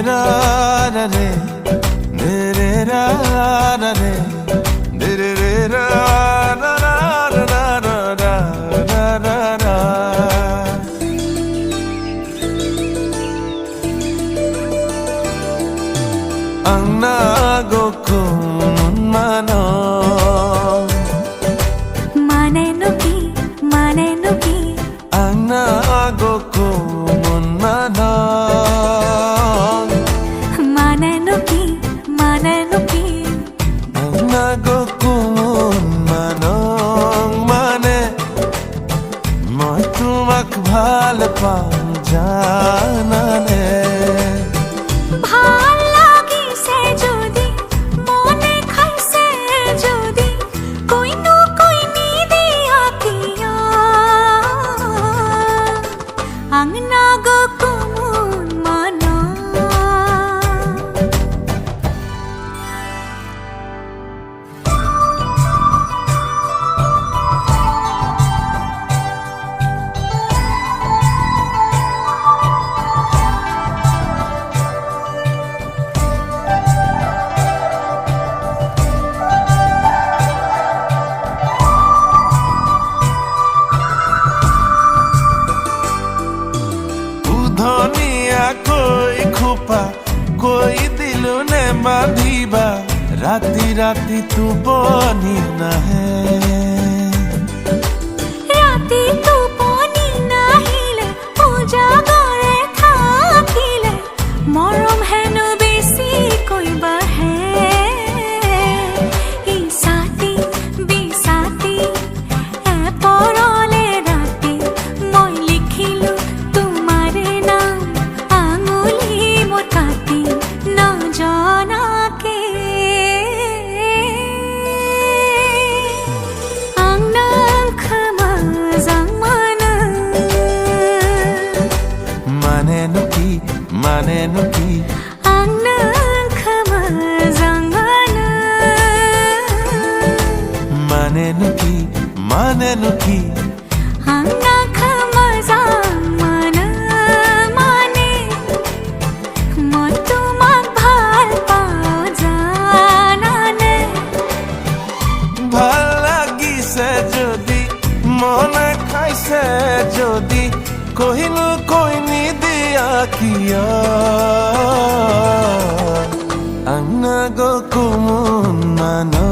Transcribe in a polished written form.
ra ra re de re ra ra re de re re ra ra ra ra ra ra ra ra ra ang nagokun mano ang nagokun mano ang nagokun manong mane মই তোমাক ভাল পাওঁ জানানে ভাল লাগিছে যদি মনে খাইছে যদি কইনো কইনি দিয়া কিয়া ang nagokun mano ধনিয়া কই খোপা কই দিলু নে বাঁধিবা ৰাতি ৰাতি টোপনি নাহে ৰাতি টোপনি নাহিলে উজাগৰে থাকিলে মৰম হেনো বেছি কইবা হে ইসাতি বিসাতি পৰলে ৰাতি মই লিখিলো তোমাৰ নাম আঙুলি মোৰ কাটি নজনাকে ang nagkamazang মানে নুকি ang nagkamazang মানে নুকি ang nagkamazang মানে মই তোমাক ভাল পাওঁ জানানে ভাল লাগিছে যদি মনে খাইছে যদি কহিনো কইনি দিয়া কিয় ang nagokun mano